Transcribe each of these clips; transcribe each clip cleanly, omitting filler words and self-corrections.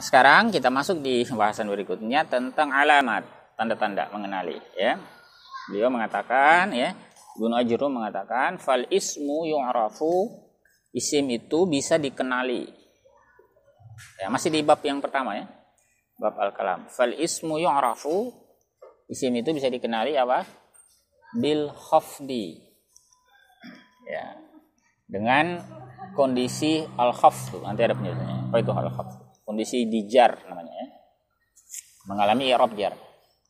Nah, sekarang kita masuk di pembahasan berikutnya tentang alamat, tanda-tanda mengenali, ya. Beliau mengatakan, ya, Ibnu Ajurrum mengatakan, fal ismu yu'rafu, isim itu bisa dikenali. Ya, masih di bab yang pertama, ya. Bab al-kalam. Fal ismu yu'rafu, isim itu bisa dikenali apa? Bil khafdi. Ya. Dengan kondisi al-khafd, nanti ada penjelasannya. Apa itu al-khafd? Kondisi dijar namanya, ya. Mengalami i'rab jar.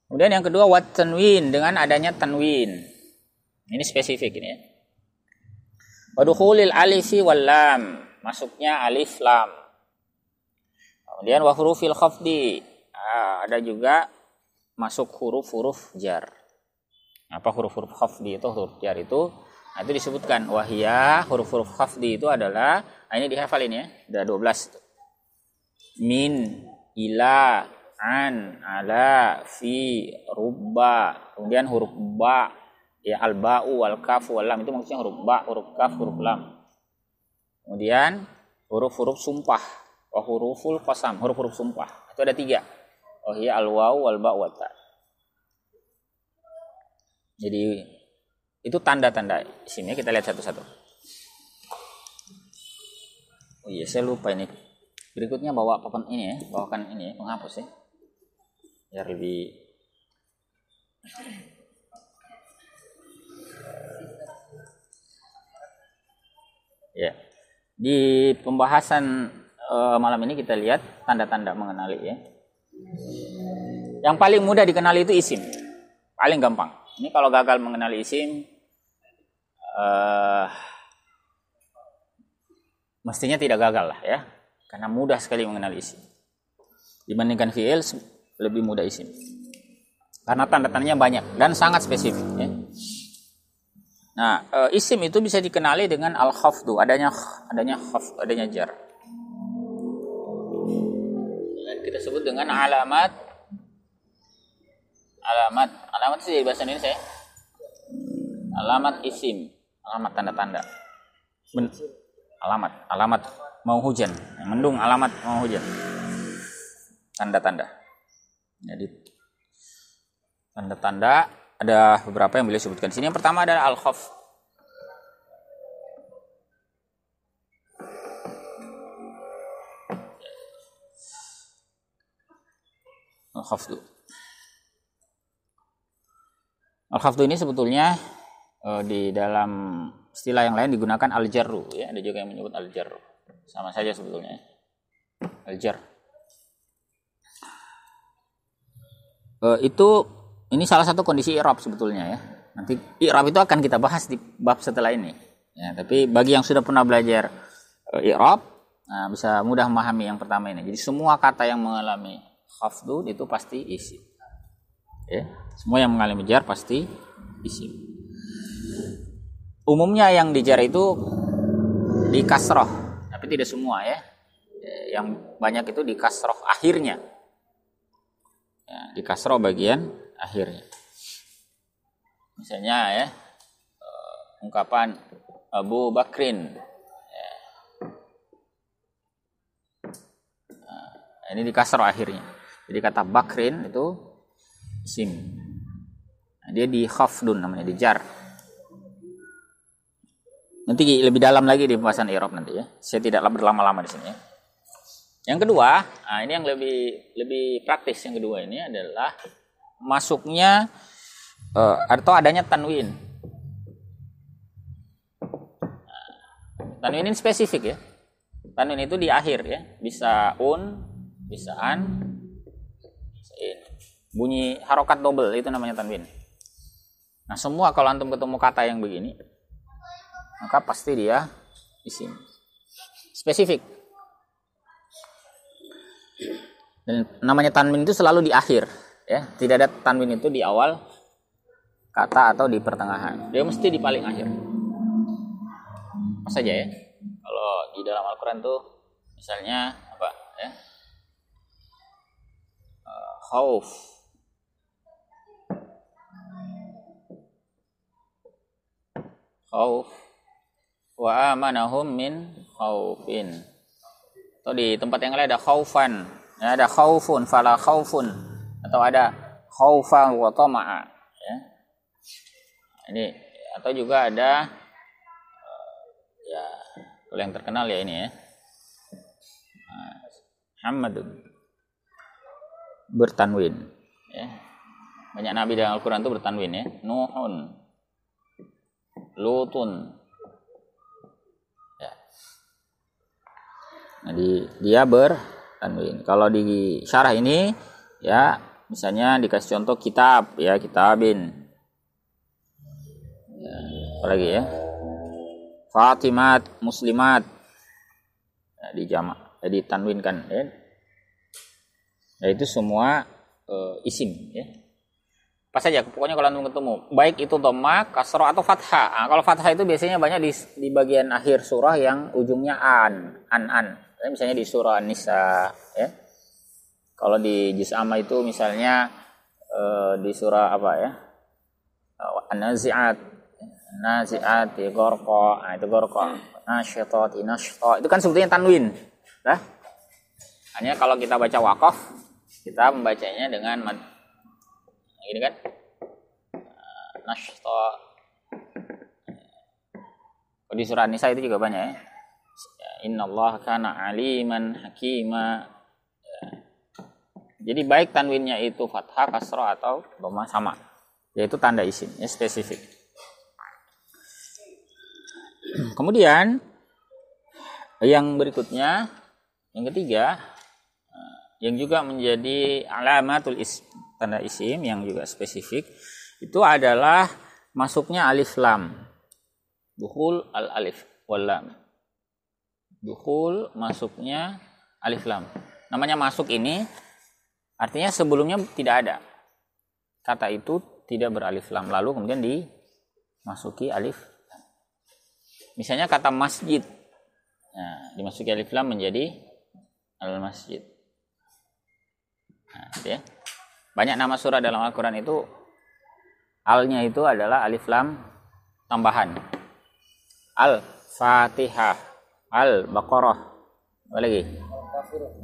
Kemudian yang kedua wat tanwin, dengan adanya tanwin. Ini spesifik ini, ya. Wa dukhulil alifi wal lam, masuknya alif lam. Kemudian wa hurufil khafdi, ada juga masuk huruf-huruf jar. Apa huruf-huruf khafdi itu? Huruf jar itu, nah, itu disebutkan wahia, huruf-huruf khafdi itu adalah, ini dihafalin, ya. Ada 12. Min, ila, an, ala, fi, rubba. Kemudian huruf ba, ya, al-ba'u, al-kafu, al-lam, itu maksudnya huruf ba, huruf kaf, huruf lam. Kemudian huruf-huruf sumpah, wa huruful qasam, huruf-huruf sumpah. Itu ada 3. Oh iya, al-waw, wal-ba, wa ta. Jadi itu tanda-tanda isimnya, kita lihat satu-satu. Oh iya, saya lupa ini. Berikutnya bawa papan ini, ya, bawakan ini, ya, penghapus, ya. Biar lebih ya. Di pembahasan malam ini kita lihat tanda-tanda mengenali, ya. Yang paling mudah dikenali itu isim. Paling gampang. Ini kalau gagal mengenali isim, mestinya tidak gagal lah, ya. Karena mudah sekali mengenali isim. Dibandingkan fi'il, lebih mudah isim. Karena tanda-tandanya banyak dan sangat spesifik, ya. Nah, isim itu bisa dikenali dengan al-khafdu, adanya khafd, adanya jar. Dan kita sebut dengan alamat. Alamat sih bahasa Indonesia, ya. Alamat isim, alamat tanda-tanda. Alamat mau hujan, mendung, alamat mau hujan. Tanda-tanda. Jadi tanda-tanda ada beberapa yang beliau sebutkan sini. Yang pertama adalah al-khafd. Al-khafdu. Al-khafdu ini sebetulnya di dalam istilah yang lain digunakan al-jarru, ya. Ada juga yang menyebut al-jarru. Sama saja sebetulnya. Al-jar. Ini salah satu kondisi i'rab sebetulnya, ya. Nanti i'rab itu akan kita bahas di bab setelah ini. Ya, tapi bagi yang sudah pernah belajar i'rab, nah, bisa mudah memahami yang pertama ini. Jadi semua kata yang mengalami khafdu itu pasti isim. Ya, semua yang mengalami jar pasti isim. Umumnya yang dijar itu di kasroh, tapi tidak semua, ya. Yang banyak itu di kasroh akhirnya, ya, di kasroh bagian akhirnya. Misalnya, ya, ungkapan Abu Bakrin, ya. Nah, ini di kasroh akhirnya. Jadi kata Bakrin itu isim. Nah, dia di khafdun namanya, di jar. Nanti lebih dalam lagi di pembahasan i'rab nanti, ya. Saya tidak berlama-lama di sini, ya. Yang kedua, nah ini yang lebih praktis. Yang kedua ini adalah masuknya atau adanya tanwin. Nah, tanwin ini spesifik, ya. Tanwin itu di akhir, ya. Bisa bisa an, bisa in. Bunyi harokat double itu namanya tanwin. Nah, semua kalau antum ketemu kata yang begini, maka pasti dia isim. Spesifik. Dan namanya tanwin itu selalu di akhir, ya. Tidak ada tanwin itu di awal kata atau di pertengahan. Dia mesti di paling akhir. Apa saja, ya. Kalau di dalam Al-Qur'an tuh misalnya apa, ya? Khauf. Wa amanahum min khaufin. Atau di tempat yang lain ada khaufan, Ya, ada khaufun, fala khaufun, atau ada khaufa wa tama'a. Ya. Ini atau juga ada ya yang terkenal ya ini ya. Muhammadun bertanwin. Ya. Banyak nabi dalam Al-Quran itu bertanwin ya. Nuhun, Lutun. Ya. Nah, dia bertanwin. Kalau di syarah ini ya misalnya dikasih contoh kitab ya, kitabin. Ya, apalagi ya. Fatimat, muslimat. Ya, dijamak, ditanwinkan ya. Ya itu semua isim ya. Pas saja pokoknya kalau antum ketemu baik itu dhamma, kasrah atau fathah. Nah, kalau fathah itu biasanya banyak di bagian akhir surah yang ujungnya an. Ya, misalnya di surah An-Nisa ya. Kalau di juz amma itu misalnya di surah apa ya? An-Nazi'at, ya Gharqa. Nah, itu Gharqa. Nasyitat, nashta. Itu kan sebetulnya tanwin. Nah, hanya kalau kita baca waqaf, kita membacanya dengan ini kan nashta. Di surah An-Nisa itu juga banyak ya. Innallaha kana aliman hakima. Jadi baik tanwinnya itu fathah, kasrah atau dhamma sama. Yaitu tanda isim, ya spesifik. Kemudian yang berikutnya, yang ketiga, yang juga menjadi alamatul isim, tanda isim yang juga spesifik, itu adalah masuknya alif lam. Dukhul al alif wal lam. Dukhul masuknya alif lam. Namanya masuk ini artinya sebelumnya tidak ada. Kata itu tidak beralif lam, lalu kemudian dimasuki alif. Misalnya kata masjid. Nah, dimasuki alif lam menjadi al-masjid. Nah, ya. Banyak nama surah dalam Al-Quran itu alnya itu adalah alif lam tambahan. Al-Fatihah, Al-Baqarah, apa lagi?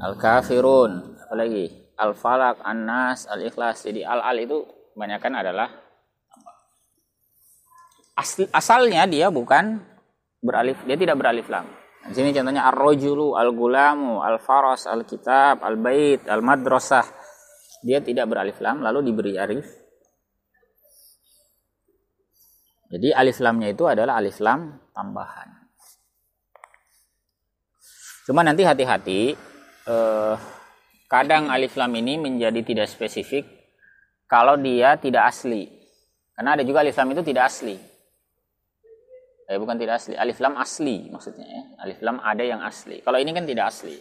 Al-Kafirun, apa lagi? Al-Falaq, An-Nas, Al-Ikhlas. Jadi al itu kebanyakan adalah asalnya dia bukan beralif, dia tidak beralif lam. Di sini contohnya ar-rajulu, al-gulamu, al-faras, al-kitab, al-bait, al-madrasah. Dia tidak beralif lam lalu diberi alif. Jadi alif lamnya itu adalah alif lam tambahan. Cuma nanti hati-hati, kadang alif lam ini menjadi tidak spesifik kalau dia tidak asli. Karena ada juga alif lam itu tidak asli. Bukan tidak asli, alif lam asli maksudnya ya. Alif lam ada yang asli. Kalau ini kan tidak asli.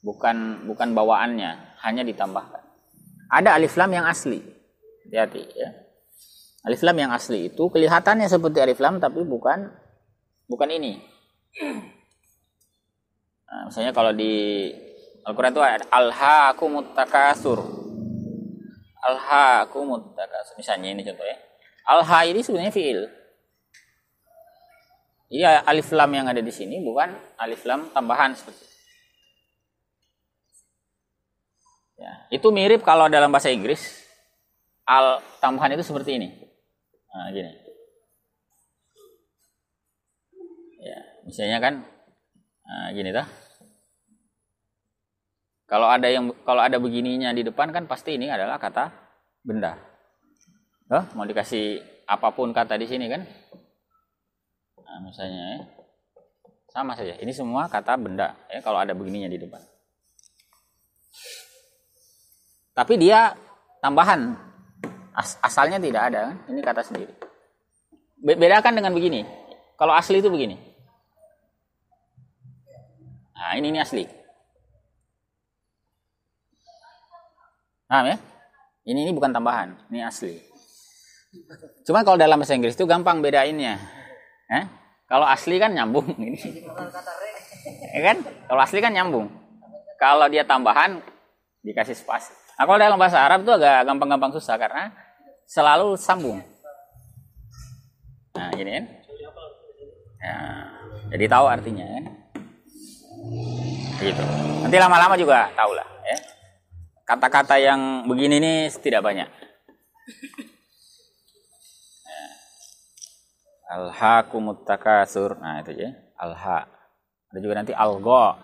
Bukan bawaannya, hanya ditambahkan. Ada alif lam yang asli. Hati-hati ya. Alif lam yang asli itu kelihatannya seperti alif lam tapi bukan ini. Nah, misalnya kalau di Al-Qur'an itu ada alhaakumut takatsur. Alhaakumut takatsur. Misalnya ini contohnya. Alha ini sebenarnya fiil. Iya, alif lam yang ada di sini bukan alif lam tambahan seperti itu. Ya, itu mirip kalau dalam bahasa Inggris al tambahan itu seperti ini. Nah, gini. Ya, misalnya kan gini dah. Kalau ada begininya di depan kan pasti ini adalah kata benda. Mau dikasih apapun kata di sini kan? Nah, misalnya ya, sama saja. Ini semua kata benda ya kalau ada begininya di depan. Tapi dia tambahan. Asalnya tidak ada kan? Ini kata sendiri. Bedakan dengan begini. Kalau asli itu begini. Nah, ini asli. Paham ya? Ini bukan tambahan, ini asli. Cuma kalau dalam bahasa Inggris itu gampang bedainnya. Kalau asli kan nyambung ini. Ya kan? Kalau asli kan nyambung. Kalau dia tambahan dikasih spasi. Nah, kalau dalam bahasa Arab itu agak gampang-gampang susah karena selalu sambung. Nah, gini kan? Nah, jadi tahu artinya kan? Gitu. Nanti lama-lama juga tahu lah ya. kata-kata yang begini ini tidak banyak. Alhaakumut takatsur. Nah, itu ya. Alha. Ada juga nanti alqa.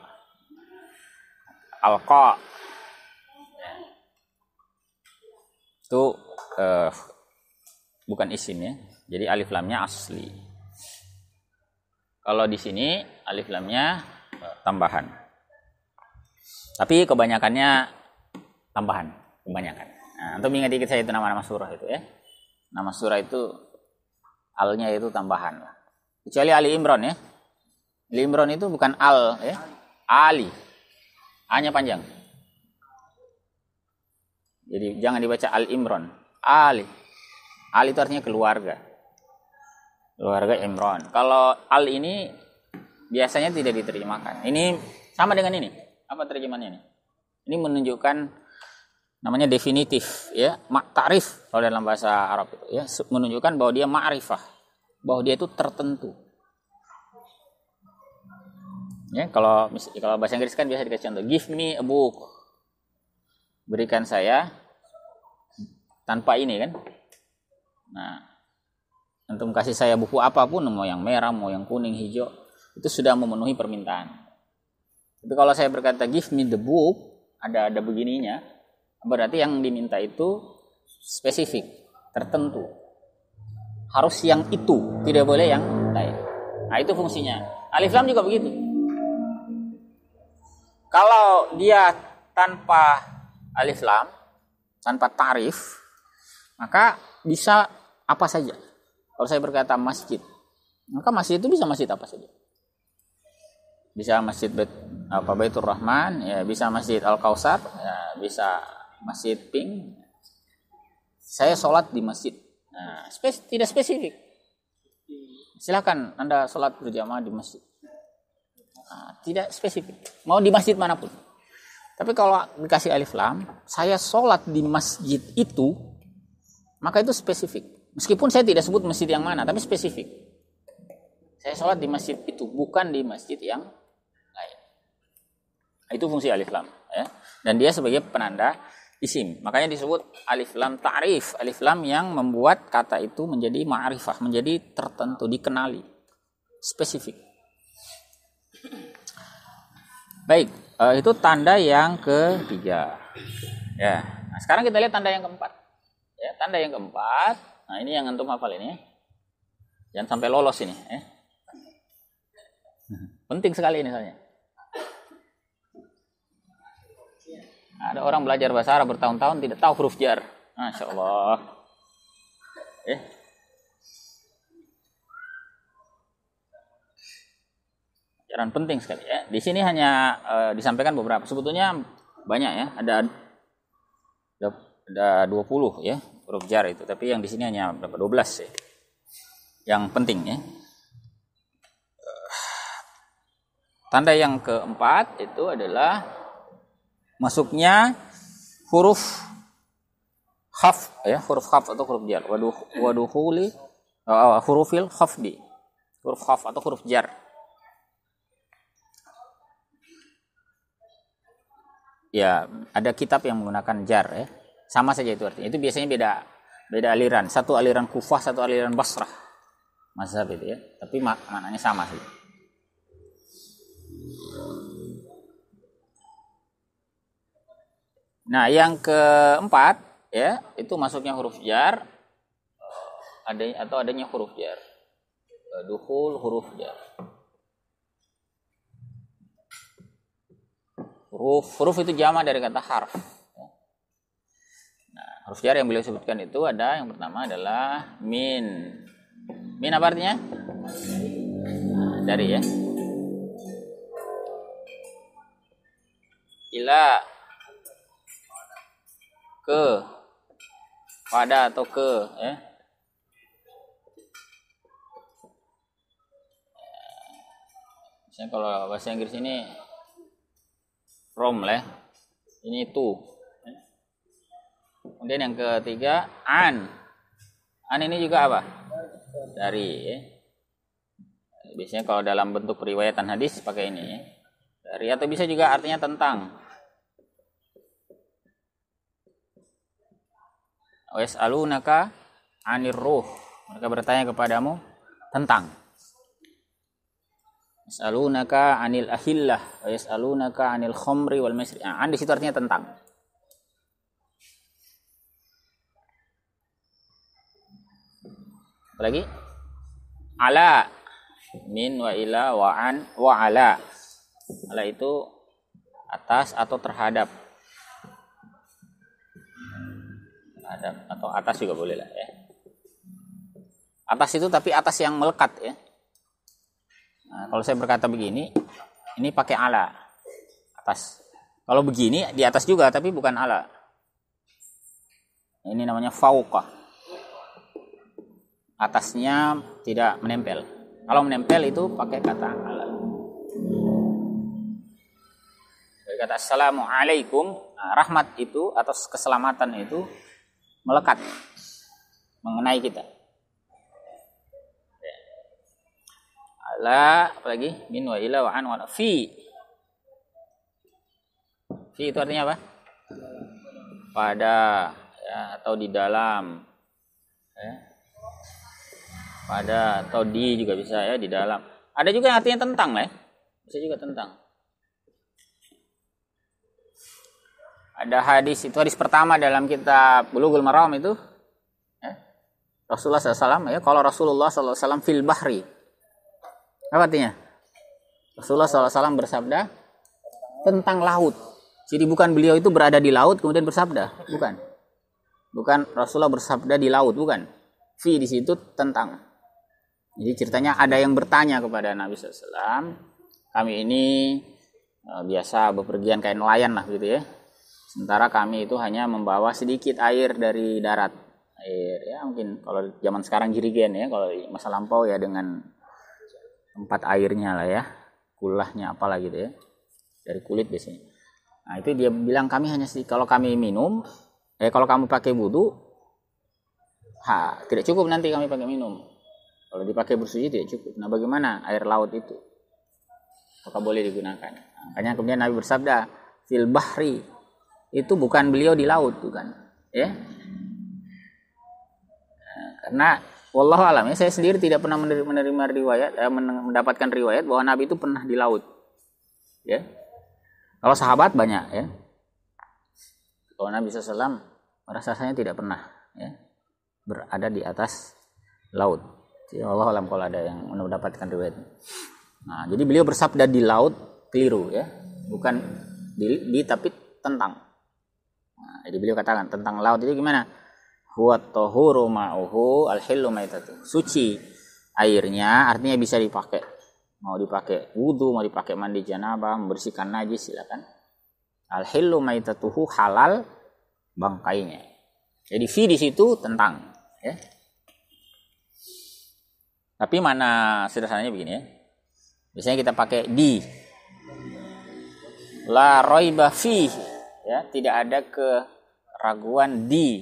Alqa. Itu bukan isim ya. Jadi alif lamnya asli. Kalau di sini alif lamnya tambahan. Tapi kebanyakannya tambahan, kebanyakan. Nah, untuk mengingat saya itu nama-nama surah itu ya. Nama surah itu alnya itu tambahan lah. Kecuali Ali Imran ya. Ali Imran itu bukan al ya. Ali. A-nya panjang. Jadi jangan dibaca Al Imran. Ali. Ali itu artinya keluarga. Keluarga Imran. Kalau al ini biasanya tidak diterjemahkan. Ini sama dengan ini. Apa terjemahannya ini? Ini menunjukkan namanya definitif ya, ta'rif kalau dalam bahasa Arab itu ya, menunjukkan bahwa dia ma'rifah, bahwa dia itu tertentu. Ya, kalau bahasa Inggris kan biasa dikasih contoh, give me a book. Berikan saya tanpa ini kan. Nah, antum kasih saya buku apapun, mau yang merah, mau yang kuning, hijau, itu sudah memenuhi permintaan. Tapi kalau saya berkata give me the book, ada begininya, berarti yang diminta itu spesifik, tertentu. Harus yang itu, tidak boleh yang lain. Nah, itu fungsinya. Alif lam juga begitu. Kalau dia tanpa alif lam, tanpa ta'rif, maka bisa apa saja. Kalau saya berkata masjid, maka masjid itu bisa masjid apa saja. Bisa masjid Baitur Rahman, ya, bisa masjid Al-Kautsar, ya, bisa masjid Pink. Saya sholat di masjid. Nah, tidak spesifik. Silakan Anda sholat berjamaah di masjid. Nah, tidak spesifik. Mau di masjid manapun. Tapi kalau dikasih alif lam, saya sholat di masjid itu, maka itu spesifik. Meskipun saya tidak sebut masjid yang mana, tapi spesifik. Saya sholat di masjid itu, bukan di masjid yang lain. Itu fungsi alif lam. Ya. Dan dia sebagai penanda isim. Makanya disebut alif lam ta'rif. Alif lam yang membuat kata itu menjadi ma'rifah, menjadi tertentu, dikenali. Spesifik. Baik, itu tanda yang ketiga. Ya. Nah, sekarang kita lihat tanda yang keempat. Ya, tanda yang keempat. Nah, ini yang antum hafal ini. Jangan sampai lolos ini, ya. Penting sekali ini soalnya. Ada orang belajar bahasa Arab bertahun-tahun tidak tahu huruf jar. Masya Allah. Pelajaran penting sekali ya. Di sini hanya disampaikan beberapa. Sebetulnya banyak ya. Ada 20 ya huruf jar itu. Tapi yang di sini hanya berapa? 12 ya. Yang penting ya. Tanda yang keempat itu adalah masuknya huruf khaf ya, huruf khaf atau huruf jar. Waduhuli hurufil khafdi. Huruf khaf atau huruf jar. Ya, ada kitab yang menggunakan jar ya. Sama saja itu artinya. Itu biasanya beda aliran. Satu aliran Kufah, satu aliran Basrah. Mazhab itu ya. Tapi maknanya sama sih. Nah, yang keempat ya, itu masuknya huruf jar adanya huruf jar. Dukhul huruf jar. Huruf itu jama dari kata harf. Nah, huruf jar yang beliau sebutkan itu ada yang pertama adalah min. Min apa artinya? Nah, dari ya. Ila, ke, pada atau ke ya. Misalnya kalau bahasa Inggris ini from lah, ini to. Kemudian yang ketiga an ini juga apa? Dari ya. Biasanya kalau dalam bentuk periwayatan hadis pakai ini ya. Dari, atau bisa juga artinya tentang. Wa yas'alunaka 'anir ruh. Mereka bertanya kepadamu tentang. Yas'alunaka 'anil ahillah wa yas'alunaka 'anil khamri wal maisir. Nah, di situ artinya tentang. Apalagi? Ala min wa ila wa an wa ala. Ala itu atas atau terhadap. Terhadap atau atas juga boleh lah ya. Atas itu tapi atas yang melekat ya. Nah, kalau saya berkata begini, ini pakai ala atas. Kalau begini di atas juga tapi bukan ala. Ini namanya fauqa. Atasnya tidak menempel. Kalau menempel itu pakai kata ala. Kata assalamualaikum, nah, rahmat itu atau keselamatan itu melekat mengenai kita. Ala apalagi min wa ila wa an wa fi. Fi itu artinya apa? Pada ya, atau di dalam ya. Pada atau di juga bisa ya, di dalam. Ada juga yang artinya tentang ya. Bisa juga tentang. Ada hadis, itu hadis pertama dalam kitab Bulughul Maram itu ya. Rasulullah SAW ya, kalau Rasulullah SAW fil bahri. Apa artinya? Rasulullah SAW bersabda tentang laut. Jadi bukan beliau itu berada di laut kemudian bersabda, bukan. Bukan Rasulullah bersabda di laut, bukan. Fi di situ tentang. Jadi ceritanya ada yang bertanya kepada Nabi SAW, kami ini biasa bepergian kayak nelayan lah gitu ya. Sementara kami itu hanya membawa sedikit air dari darat. Air ya mungkin kalau zaman sekarang jirigen ya, kalau masa lampau ya dengan tempat airnya lah ya, kulahnya apalah gitu ya, dari kulit biasanya. Nah itu dia bilang kami hanya kalau kami minum, kalau kamu pakai wudu, tidak cukup nanti kami pakai minum. Kalau dipakai bersuci tidak cukup. Nah bagaimana air laut itu? Apakah boleh digunakan? Makanya kemudian Nabi bersabda, fil bahri, itu bukan beliau di laut, bukan. Ya. Karena wallahu alam ya, saya sendiri tidak pernah menerima riwayat, mendapatkan riwayat bahwa Nabi itu pernah di laut. Ya. Kalau sahabat banyak ya. Kalau Nabi SAW rasanya tidak pernah ya, berada di atas laut. Jadi wallahu alam kalau ada yang mendapatkan riwayat. Nah, jadi beliau bersabda di laut keliru ya. Bukan di tapi tentang. Nah, jadi beliau katakan tentang laut itu gimana? Huwa tahuru ma'uhu al-hillu maitatu. Suci airnya artinya bisa dipakai. Mau dipakai wudu, mau dipakai mandi janabah, membersihkan najis silakan. Al-hillu maitatuhu halal bangkainya. Jadi fi di situ tentang ya. Tapi mana sederhananya begini ya. Biasanya kita pakai di. La raiba fi ya, tidak ada keraguan di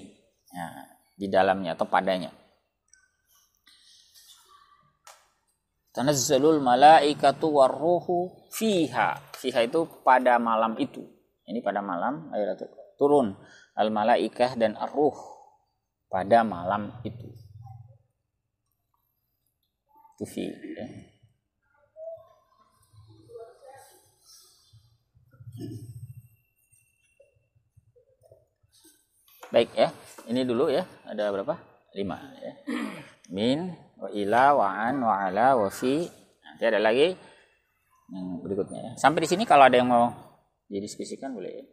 ya, di dalamnya atau padanya. Tanazzalul malaikatu warruhu fiha. Fiha itu pada malam itu. Ini pada malam ayat turun al malaikah dan ar-ruh pada malam itu. Itu fi ya. Baik ya. Ini dulu ya. Ada berapa? 5 ya. Min wa ila wa an wa ala wa fi. Nanti ada lagi yang berikutnya ya. Sampai di sini kalau ada yang mau didiskusikan boleh ya.